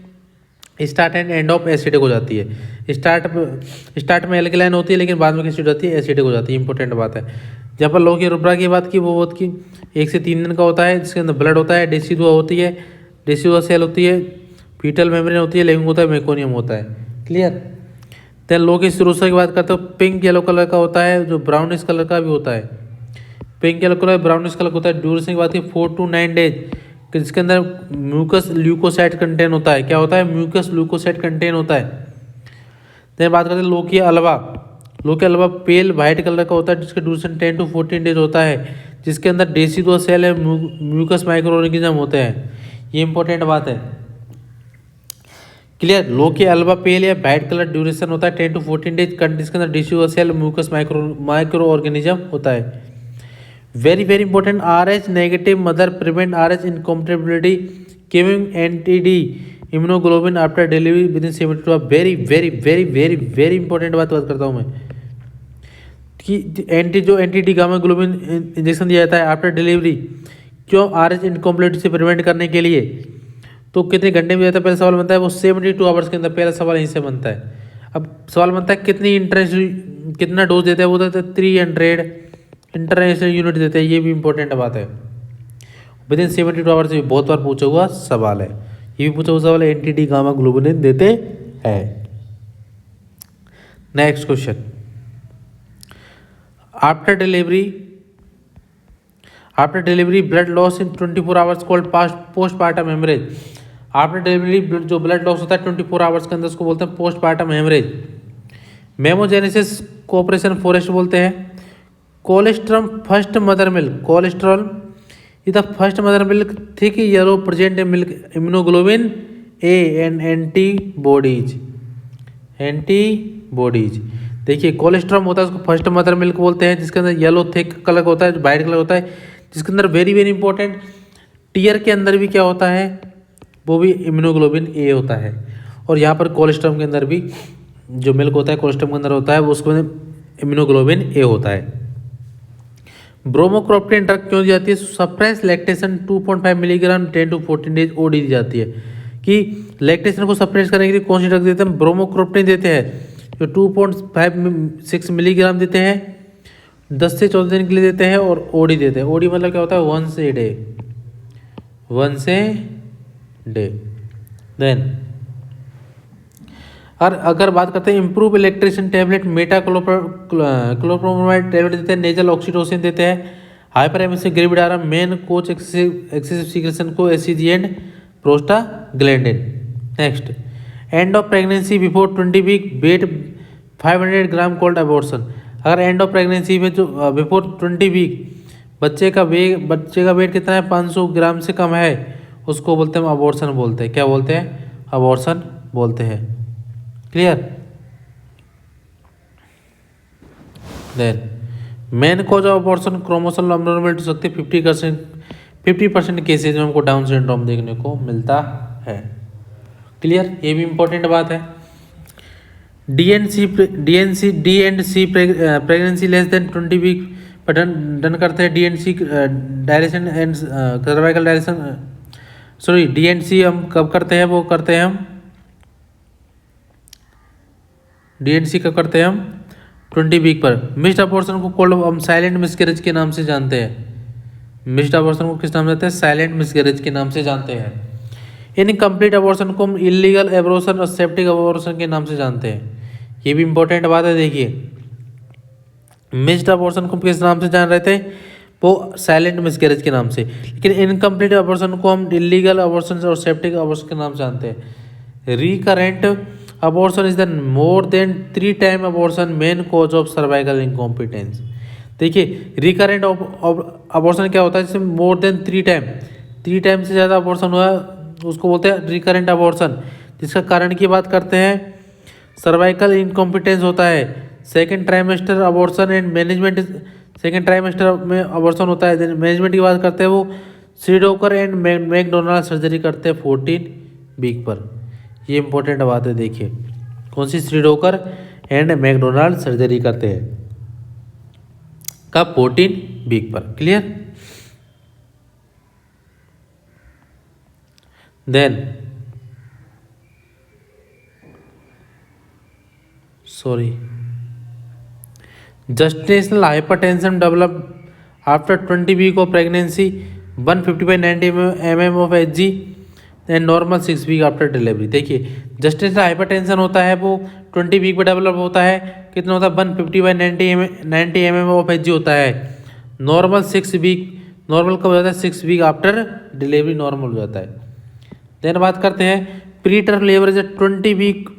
start and end of acidic हो जाती है। स्टार्ट में एल्कलाइन होती है लेकिन बाद में कैसी हो जाती है, एसिडिक हो जाती है। इंपॉर्टेंट बात है। जहाँ पर लोगिया रुब्रा की बात की वो बहुत की 1 से 3 दिन का होता है, जिसके अंदर ब्लड होता है, डेसीडुआ होती है, डेसीडुआ सेल होती है, फीटल मेम्ब्रेन होती है, लेविंग होता है, मेकोनियम होता है। क्लियर। देन लोगिया सिरोसा की बात करते हो, पिंक येलो कलर का होता है, जो ब्राउनिश कलर का भी होता है। Pink yellow colour brownish colour होता है। ड्यूरेशन की बात की 4 to 9 डेज, जिसके अंदर म्यूकस ल्यूकोसाइड कंटेन होता है। क्या होता है, म्यूकस ल्यूकोसाइड कंटेन होता है। देन बात करते हैं लोगिया अल्वा। लोगिया अल्वा पेल वाइट कलर का होता है, जिसका ड्यूरेशन 10 to 14 डेज होता है, जिसके अंदर डेसीडुआ सेल है, म्यूकस माइक्रो ऑर्गेनिज्म होते हैं। ये इंपॉर्टेंट बात है। क्लियर। लोगिया अल्वा पेल या वाइट कलर, ड्यूरेशन होता है 10 to 14 डेज, जिसके अंदर decidua cell, mucus micro organism होता है। Very very important, RH negative mother prevent RH incompatibility giving NTD immunoglobulin after delivery within 72 hour. Very very very very very important बात करता हूँ मैं कि जो NTD गामा ग्लोबिन इंजेक्शन दिया जाता है आफ्टर डिलीवरी, क्यों, RH इनकॉम्प्लीट से प्रिवेंट करने के लिए। तो कितने घंटे में जाता है, पहला सवाल बनता है वो 72 आवर्स के अंदर। पहला सवाल यहीं से बनता है। अब सवाल बनता है कितना डोज देता है, वो देता है 300 इंटरनेशनल यूनिट देते हैं। ये भी इंपॉर्टेंट बात है। विद इन 72 आवर्स से बहुत बार पूछा हुआ सवाल है, ये भी पूछा हुआ सवाल है, NTD गामा ग्लोबुलिन देते हैं। Next question, after delivery blood loss in 24 hours called postpartum haemorrhage. After delivery जो ब्लड लॉस होता है 24 आवर्स के अंदर, उसको बोलते हैं पोस्टपार्टम हेमरेज। मेमोजेनेसिस को ऑपरेशन फॉरेस्ट बोलते हैं। Colostrum first mother milk, cholesterol is the first mother milk thick yellow present in milk immunoglobulin A and antibodies. देखिए कोलेस्ट्रॉम होता है, उसको फर्स्ट मदर मिल्क बोलते हैं, जिसके अंदर येलो थिक कलर का होता है, वाइट कलर होता है, जिसके अंदर वेरी वेरी इंपॉर्टेंट टीयर के अंदर भी क्या होता है, वो भी इम्यूनोग्लोबिन A होता है। और यहाँ पर कोलेस्ट्रॉम के अंदर भी जो मिल्क होता है कोलेस्ट्रॉम के अंदर होता है, वो उसको इम्यूनोग्लोबिन A होता है। ब्रोमोक्रॉप्टेन ड्रग क्यों दी जाती है? Suppress lactation 2.5 milligram 10 to 14 days OD दी जाती है कि लैक्टेशन को सप्रेस करने के लिए कौन सी ड्रग देते हैं? ब्रोमोक्रॉप्टेन देते हैं जो 2.56 मिलीग्राम देते हैं, 10 से 14 दिन के लिए देते हैं और ओडी देते हैं। ओडी मतलब क्या होता है? Once a day. देन और अगर बात करते हैं improve electrician tablet, chlorpropamide tablet देते हैं, नेजल ऑक्सीटोसिन देते हैं, hyper emesis gravidarum, main cause excessive secretion को ACG and prostaglandin. Next, end of pregnancy before 20 week weight 500 gram called abortion. अगर एंड ऑफ प्रेगनेंसी में जो बिफोर 20 वीक बच्चे का वेट कितना है? 500 ग्राम से कम है, उसको बोलते हैं अबॉर्शन बोलते हैं। क्या बोलते हैं? अबॉर्शन बोलते हैं। Clear? Then main cause of abortion chromosomal abnormality हो सकती है 50% केसेज में हमको डाउन सिंड्रोम देखने को मिलता है। क्लियर? ये भी इंपॉर्टेंट बात है। D and C pregnancy less than 20 week पर डन करते हैं। D and C direction and cervical direction, sorry D and C हम कब करते हैं? वो करते हैं हम डीएनसी का करते हैं हम 20 वीक पर। मिस्ड अबॉर्शन को कोल्ड हम साइलेंट मिसकैरेज के नाम से जानते हैं। मिस्ड अबॉर्शन को किस नाम से जानते हैं? साइलेंट मिसकैरेज के नाम से जानते हैं। इनकम्प्लीट अबॉर्शन को हम इलीगल एबॉर्शन और सेप्टिक अबॉर्शन के नाम से जानते हैं। ये भी इंपॉर्टेंट बात है। देखिए, मिस्ड अबॉर्शन को किस नाम से जान रहे थे? वो साइलेंट मिसकैरेज के नाम से। लेकिन इनकम्प्लीट अबॉर्शन को हम इलीगल अबॉर्शन और सेप्टिक अबॉर्शन के नाम से जानते हैं। Recurrent abortion is the more than 3 time abortion main cause of cervical incompetence. देखिए, रिकरेंट अबॉर्शन क्या होता है? जैसे मोर देन 3 टाइम से ज़्यादा अबॉर्शन हुआ है उसको बोलते हैं रिकरेंट अबॉर्शन। जिसका कारण की बात करते हैं, सर्वाइकल इनकॉम्पिटेंस होता है, second trimester abortion and management. Second trimester में अबॉर्शन होता है। मैनेजमेंट की बात करते हैं, वो सीडोकर एंड मैकडोनाल्ड सर्जरी करते हैं 14 वीक पर। ये इंपॉर्टेंट बात है। देखिए, कौन सी? सीडोकर एंड मैकडोनाल्ड सर्जरी करते हैं कब? 14 वीक पर। Clear? Then Gestational hypertension develop after 20 week of pregnancy, 150/90 mm of Hg and normal 6 week after delivery। देखिए, जस्टेशनल हाइपरटेंशन होता है वो 20 वीक पर डेवलप होता है। कितना होता है? 150/90 mm ऑफ Hg होता है। नॉर्मल 6 वीक, नॉर्मल कब हो जाता है? 6 वीक आफ्टर डिलीवरी नॉर्मल हो जाता है। देन बात करते हैं pre term labour is 20 week.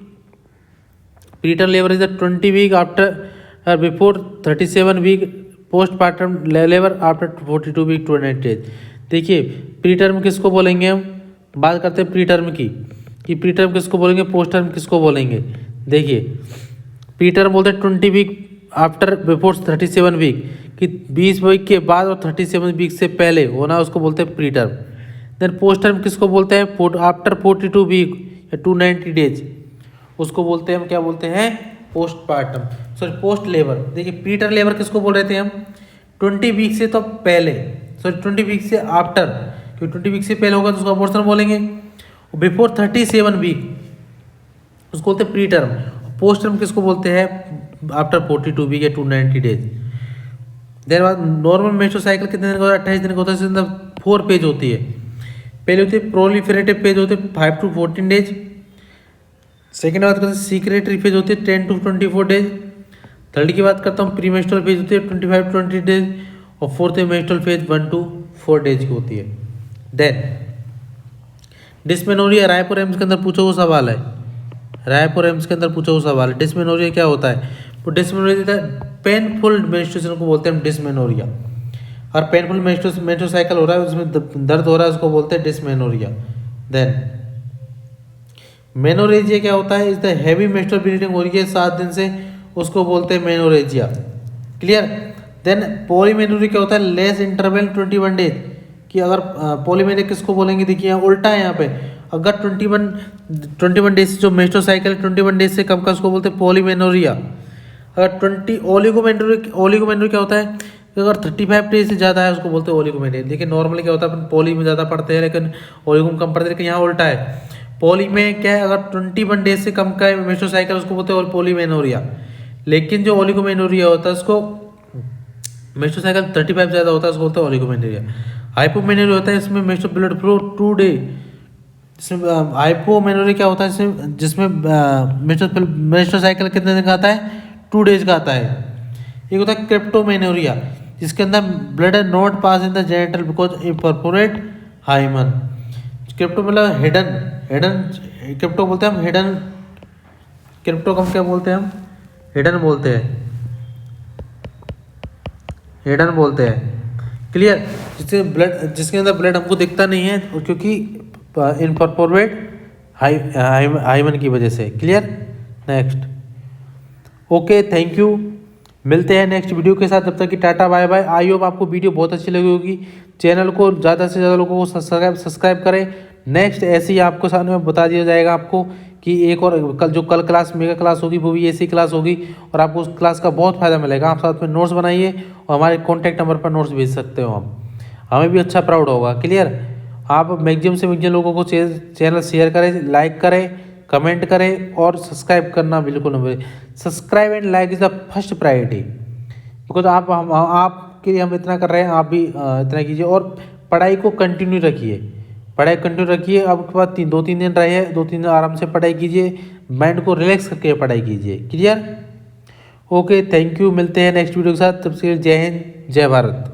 Pre term labour is 20 week after before 37 week postpartum labour after 42 week 28 days. देखिए, प्री टर्म किसको बोलेंगे हम? बात करते हैं प्री टर्म की कि प्री टर्म किसको बोलेंगे, पोस्ट टर्म किसको बोलेंगे। देखिए, प्री टर्म बोलते हैं 20 वीक आफ्टर बिफोर 37 वीक, कि 20 वीक के बाद और 37 वीक से पहले होना, उसको बोलते हैं pre term. Then post term किसको बोलते हैं? आफ्टर 42 वीक या 290 डेज, उसको बोलते हैं हम क्या बोलते हैं? Post partum, sorry post labour. देखिए, प्री टर्म लेबर किसको बोल रहे थे हम? 20 वीक से तो पहले, सॉरी 20 वीक से आफ्टर, क्योंकि 20 वीक से पहले होगा तो उसको अबॉर्शन बोलेंगे। बिफोर 37 वीक उसको बोलते हैं प्री टर्म। पोस्ट टर्म किसको बोलते हैं? आफ्टर 42 वीक या 290 डेज। देर बाद नॉर्मल मेंस्ट्रुअल साइकिल कितने दिन का होता है? 28 दिन का होता है। इसके अंदर 4 पेज होती है। पहले होती है प्रोलिफरेटिव पेज होते हैं 5 to 14 डेज। सेकेंड बात करते हैं सीक्रेटरी फेज होती है 10 to 24 डेज। थर्ड की बात करता हूँ प्री मेंस्ट्रुअल फेज होती है 25 to 20 डेज। और fourth menstrual phase 1 to 4 days की होती है। देन डिस्मेनोरिया रायपुर एम्स के अंदर पूछा हुआ सवाल है। रायपुर एम्स के अंदर पूछा हुआ सवाल है, डिस्मेनोरिया क्या होता है? तो डिस्मेनोरिया पेनफुल मेंस्ट्रुएशन को बोलते हैं डिस्मेनोरिया। और पेनफुल मेंस्ट्रुअल साइकिल हो रहा है, उसमें दर्द हो रहा है, उसको बोलते हैं डिस्मेनोरिया। देन मेनोरेजिया क्या होता है? Is the heavy menstrual bleeding हो रही है 7 दिन से, उसको बोलते हैं मेनोरेजिया। क्लियर? देन पॉलीमेनोरिया क्या होता है? लेस इंटरवल 21 डेज, कि अगर पॉलीमेनोरिया किसको बोलेंगे? देखिए यहाँ उल्टा है। यहाँ पे अगर 21 डेज जो मेंस्ट्रुअल साइकिल 21 डेज से कम का उसको बोलते हैं पॉलीमेनोरिया। अगर 20 ओलिगोमेनोरिया क्या होता है? अगर 35 डेज से ज़्यादा है उसको बोलते हैं ओलिगोमेनिया। लेकिन नॉर्मली क्या होता है, अपन पॉली में ज़्यादा पढ़ते हैं लेकिन ओलिगो में कम पढ़ते हैं, लेकिन यहाँ उल्टा है। पॉली में क्या है, अगर 21 डेज से कम का मेस्टोसाइकिल उसको बोलते हैं पॉलीमेनोरिया। लेकिन जो ओलिगोमेनोरिया होता है उसको मेस्टोसाइकिल 35 ज़्यादा होता है उसको बोलते हैं ओलिगोमेनोरिया। हाइपोमेनोरिया होता है इसमें मेस्टो ब्लड फ्लो 2 डे। इसमें हाइपोमेनोरिया क्या होता है, जिसमें मेस्टोसाइकिल कितने दिन का आता है, 2 डेज का आता है। एक होता है क्रिप्टोमेनोरिया, जिसके अंदर ब्लड है not pass in the genital because imperforate hymen. Crypto मतलब हिडन क्रिप्टो बोलते हैं हम, हिडन क्रिप्टो कम क्या बोलते हैं हम, हिडन बोलते हैं। क्लियर, जिसके अंदर ब्लड हमको दिखता नहीं है, और क्योंकि इनपरफोरेट हाइमन की वजह से। Clear, next. Okay, thank you, मिलते हैं नेक्स्ट वीडियो के साथ। जब तक कि tata bye bye. I hope आपको वीडियो बहुत अच्छी लगी होगी। चैनल को ज़्यादा से ज़्यादा लोगों को सब्सक्राइब करें। नेक्स्ट ऐसे ही आपको सामने में बता दिया जाएगा आपको कि एक और कल क्लास मेगा क्लास होगी, वो भी ऐसी क्लास होगी, और आपको उस क्लास का बहुत फ़ायदा मिलेगा। आप साथ में नोट्स बनाइए और हमारे कॉन्टैक्ट नंबर पर नोट्स भेज सकते हो, हमें भी अच्छा प्राउड होगा। क्लियर, आप मैक्सिमम से मैक्सिमम लोगों को चैनल शेयर करें, लाइक करें, कमेंट करें, और सब्सक्राइब करना बिल्कुल न भूलें। Subscribe and like is the first priority, because आपके लिए हम इतना कर रहे हैं, आप भी इतना कीजिए। और पढ़ाई को कंटिन्यू रखिए, अब के बाद 2-3 दिन रहे, 2-3 दिन आराम से पढ़ाई कीजिए, माइंड को रिलैक्स करके पढ़ाई कीजिए। क्लियर, ओके, थैंक यू, मिलते हैं नेक्स्ट वीडियो के साथ। तब से जय हिंद, जय भारत।